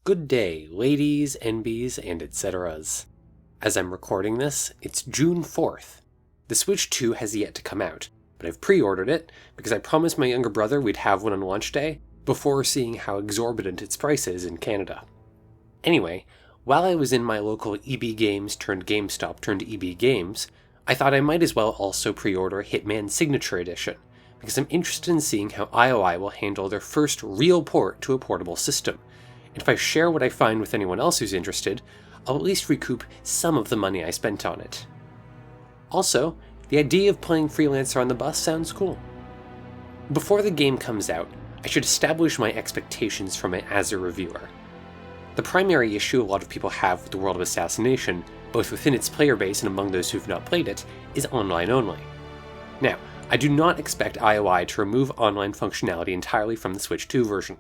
Good day, ladies, NBs, and etceteras. As I'm recording this, it's June 4th. The Switch 2 has yet to come out, but I've pre-ordered it because I promised my younger brother we'd have one on launch day before seeing how exorbitant its price is in Canada. Anyway, while I was in my local EB Games turned GameStop turned EB Games, I thought I might as well also pre-order Hitman Signature Edition, because I'm interested in seeing how IOI will handle their first real port to a portable system. And if I share what I find with anyone else who's interested, I'll at least recoup some of the money I spent on it. Also, the idea of playing Freelancer on the bus sounds cool. Before the game comes out, I should establish my expectations from it as a reviewer. The primary issue a lot of people have with the world of Assassination, both within its player base and among those who've not played it, is online only. Now, I do not expect IOI to remove online functionality entirely from the Switch 2 version.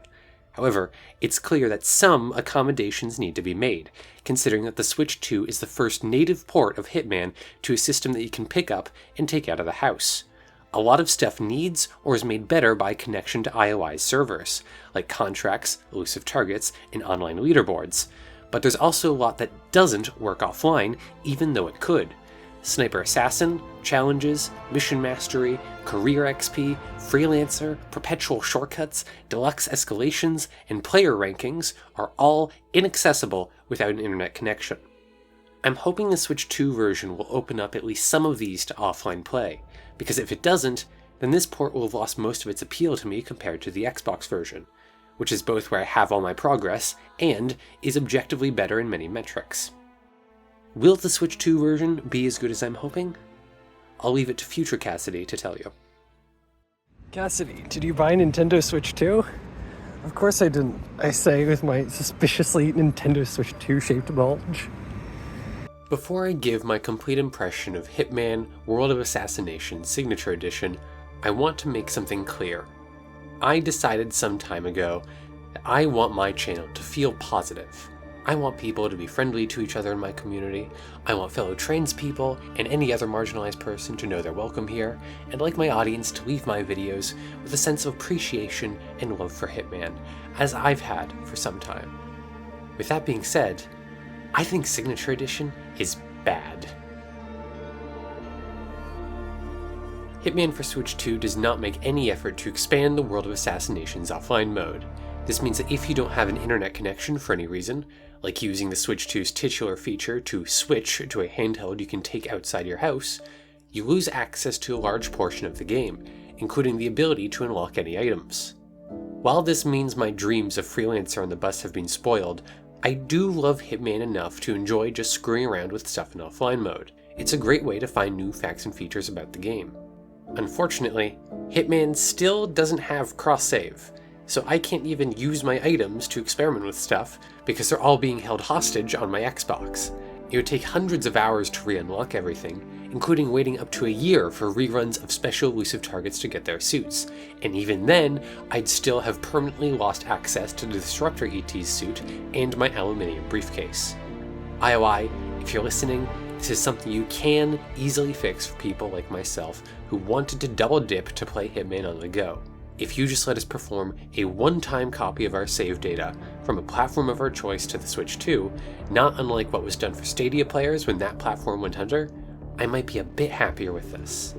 However, it's clear that some accommodations need to be made, considering that the Switch 2 is the first native port of Hitman to a system that you can pick up and take out of the house. A lot of stuff needs or is made better by connection to IOI's servers, like contracts, elusive targets, and online leaderboards, but there's also a lot that doesn't work offline, even though it could. Sniper Assassin, challenges, mission mastery, career XP, freelancer, perpetual shortcuts, deluxe escalations, and player rankings are all inaccessible without an internet connection. I'm hoping the Switch 2 version will open up at least some of these to offline play, because if it doesn't, then this port will have lost most of its appeal to me compared to the Xbox version, which is both where I have all my progress and is objectively better in many metrics. Will the Switch 2 version be as good as I'm hoping? I'll leave it to future Cassidy to tell you. Cassidy, did you buy a Nintendo Switch 2? Of course I didn't, I say with my suspiciously Nintendo Switch 2 shaped bulge. Before I give my complete impression of Hitman World of Assassination Signature Edition, I want to make something clear. I decided some time ago that I want my channel to feel positive. I want people to be friendly to each other in my community, I want fellow trans people and any other marginalized person to know they're welcome here, and I'd like my audience to leave my videos with a sense of appreciation and love for Hitman, as I've had for some time. With that being said, I think Signature Edition is bad. Hitman for Switch 2 does not make any effort to expand the World of Assassination's offline mode. This means that if you don't have an internet connection for any reason, like using the Switch 2's titular feature to switch to a handheld you can take outside your house, you lose access to a large portion of the game, including the ability to unlock any items. While this means my dreams of Freelancer on the bus have been spoiled, I do love Hitman enough to enjoy just screwing around with stuff in offline mode. It's a great way to find new facts and features about the game. Unfortunately, Hitman still doesn't have cross-save, so I can't even use my items to experiment with stuff because they're all being held hostage on my Xbox. It would take hundreds of hours to re-unlock everything, including waiting up to a year for reruns of special elusive targets to get their suits, and even then, I'd still have permanently lost access to the Disruptor ET's suit and my aluminium briefcase. IOI, if you're listening, this is something you can easily fix for people like myself who wanted to double dip to play Hitman on the go. If you just let us perform a one-time copy of our save data from a platform of our choice to the Switch 2, not unlike what was done for Stadia players when that platform went under, I might be a bit happier with this.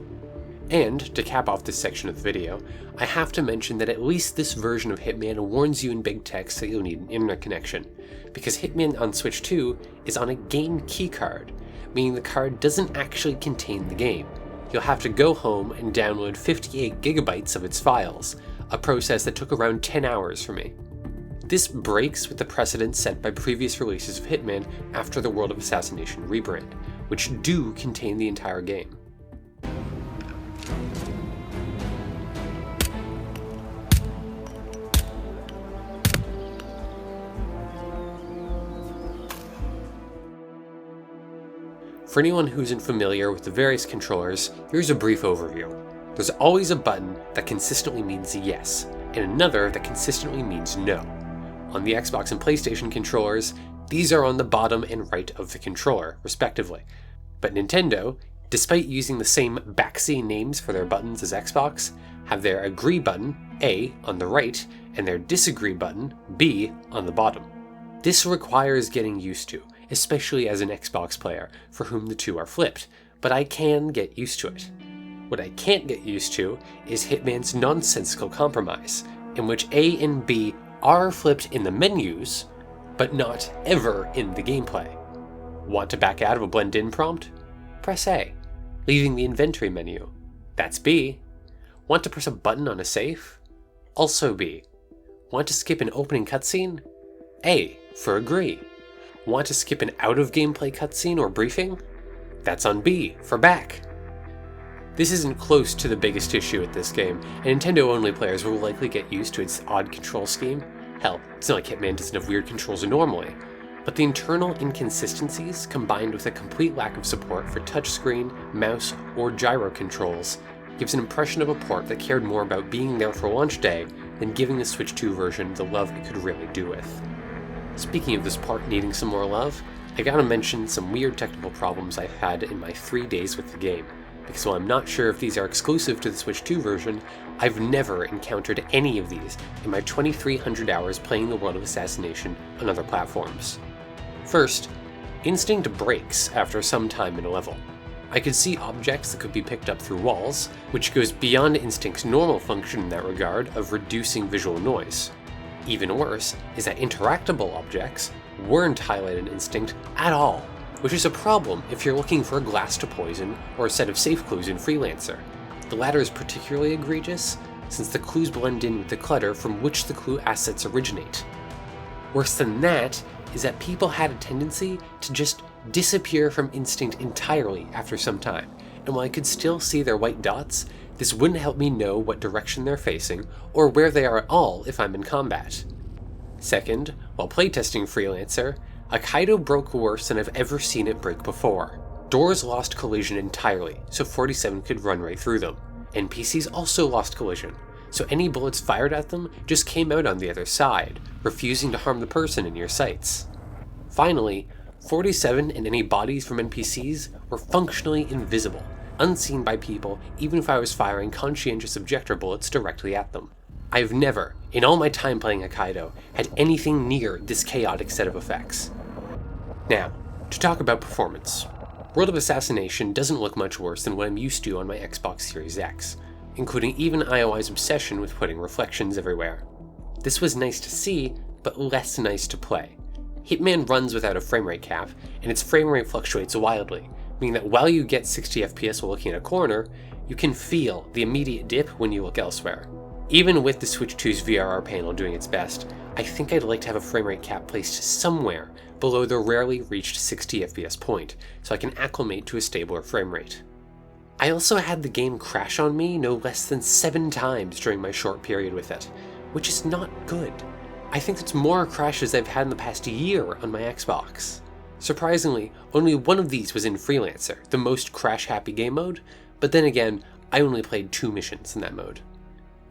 And, to cap off this section of the video, I have to mention that at least this version of Hitman warns you in big text that you'll need an internet connection, because Hitman on Switch 2 is on a game keycard, meaning the card doesn't actually contain the game. You'll have to go home and download 58 gigabytes of its files, a process that took around 10 hours for me. This breaks with the precedent set by previous releases of Hitman after the World of Assassination rebrand, which do contain the entire game. For anyone who isn't familiar with the various controllers, here's a brief overview. There's always a button that consistently means yes, and another that consistently means no. On the Xbox and PlayStation controllers, these are on the bottom and right of the controller, respectively. But Nintendo, despite using the same backseat names for their buttons as Xbox, have their agree button, A, on the right, and their disagree button, B, on the bottom. This requires getting used to, especially as an Xbox player for whom the two are flipped, but I can get used to it. What I can't get used to is Hitman's nonsensical compromise, in which A and B are flipped in the menus, but not ever in the gameplay. Want to back out of a blend-in prompt? Press A, leaving the inventory menu. That's B. Want to press a button on a safe? Also B. Want to skip an opening cutscene? A for agree. Want to skip an out-of-gameplay cutscene or briefing? That's on B for back. This isn't close to the biggest issue with this game, and Nintendo-only players will likely get used to its odd control scheme. Hell, it's not like Hitman doesn't have weird controls normally. But the internal inconsistencies, combined with a complete lack of support for touchscreen, mouse, or gyro controls, gives an impression of a port that cared more about being there for launch day than giving the Switch 2 version the love it could really do with. Speaking of this port needing some more love, I gotta mention some weird technical problems I've had in my 3 days with the game, because while I'm not sure if these are exclusive to the Switch 2 version, I've never encountered any of these in my 2,300 hours playing the world of Assassination on other platforms. First, Instinct breaks after some time in a level. I could see objects that could be picked up through walls, which goes beyond Instinct's normal function in that regard of reducing visual noise. Even worse is that interactable objects weren't highlighted in Instinct at all, which is a problem if you're looking for a glass to poison or a set of safe clues in Freelancer. The latter is particularly egregious, since the clues blend in with the clutter from which the clue assets originate. Worse than that is that people had a tendency to just disappear from Instinct entirely after some time, and while I could still see their white dots, this wouldn't help me know what direction they're facing, or where they are at all if I'm in combat. Second, while playtesting Freelancer, a Kaido broke worse than I've ever seen it break before. Doors lost collision entirely, so 47 could run right through them. NPCs also lost collision, so any bullets fired at them just came out on the other side, refusing to harm the person in your sights. Finally, 47 and any bodies from NPCs were functionally invisible, unseen by people even if I was firing conscientious objector bullets directly at them. I've never, in all my time playing Hokkaido, had anything near this chaotic set of effects. Now, to talk about performance. World of Assassination doesn't look much worse than what I'm used to on my Xbox Series X, including even IOI's obsession with putting reflections everywhere. This was nice to see, but less nice to play. Hitman runs without a framerate cap, and its framerate fluctuates wildly, meaning that while you get 60 FPS while looking at a corner, you can feel the immediate dip when you look elsewhere. Even with the Switch 2's VRR panel doing its best, I think I'd like to have a framerate cap placed somewhere below the rarely reached 60 FPS point, so I can acclimate to a stabler framerate. I also had the game crash on me no less than 7 times during my short period with it, which is not good. I think that's more crashes I've had in the past year on my Xbox. Surprisingly, only one of these was in Freelancer, the most crash-happy game mode, but then again, I only played 2 missions in that mode.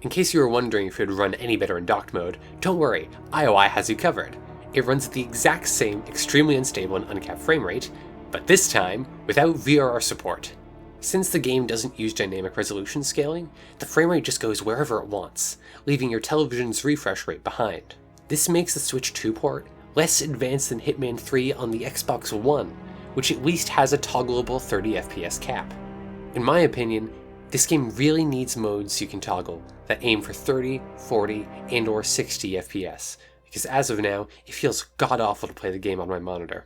In case you were wondering if it would run any better in docked mode, don't worry, IOI has you covered. It runs at the exact same extremely unstable and uncapped framerate, but this time without VRR support. Since the game doesn't use dynamic resolution scaling, the framerate just goes wherever it wants, leaving your television's refresh rate behind. This makes the Switch 2 port less advanced than Hitman 3 on the Xbox One, which at least has a toggleable 30 FPS cap. In my opinion, this game really needs modes you can toggle that aim for 30, 40, and or 60 FPS, because as of now, it feels god-awful to play the game on my monitor.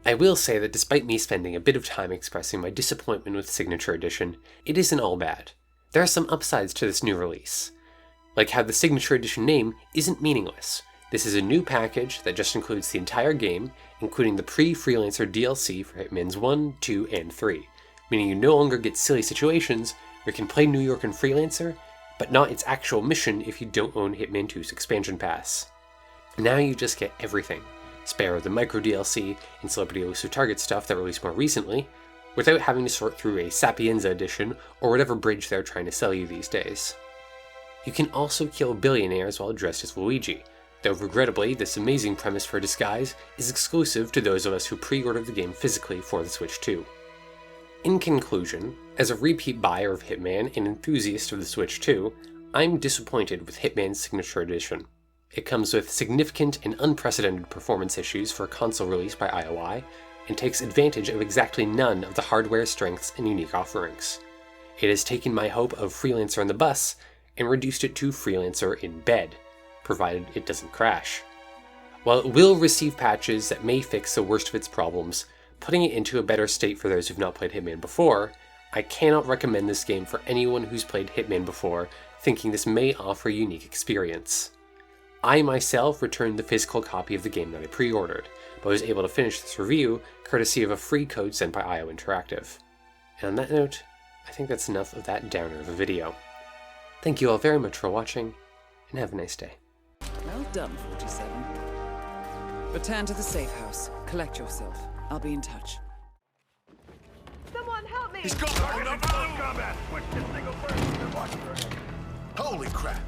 I will say that despite me spending a bit of time expressing my disappointment with Signature Edition, it isn't all bad. There are some upsides to this new release, like how the Signature Edition name isn't meaningless. This is a new package that just includes the entire game, including the pre-Freelancer DLC for Hitman's 1, 2, and 3, meaning you no longer get silly situations where you can play New York and Freelancer, but not its actual mission if you don't own Hitman 2's expansion pass. Now you just get everything, spare the micro DLC and Celebrity Elusive Target stuff that released more recently, without having to sort through a Sapienza edition or whatever bridge they're trying to sell you these days. You can also kill billionaires while dressed as Luigi, though regrettably this amazing premise for disguise is exclusive to those of us who pre-ordered the game physically for the Switch 2. In conclusion, as a repeat buyer of Hitman and enthusiast of the Switch 2, I'm disappointed with Hitman's Signature Edition. It comes with significant and unprecedented performance issues for a console release by IOI, and takes advantage of exactly none of the hardware strengths and unique offerings. It has taken my hope of Freelancer on the bus and reduced it to Freelancer in bed, provided it doesn't crash. While it will receive patches that may fix the worst of its problems, putting it into a better state for those who've not played Hitman before, I cannot recommend this game for anyone who's played Hitman before thinking this may offer a unique experience. I myself returned the physical copy of the game that I pre-ordered, but was able to finish this review courtesy of a free code sent by IO Interactive. And on that note, I think that's enough of that downer of a video. Thank you all very much for watching, and have a nice day. Well done, 47. Return to the safe house. Collect yourself. I'll be in touch. Someone help me! He's got combat! Watch this thing go first. Holy crap!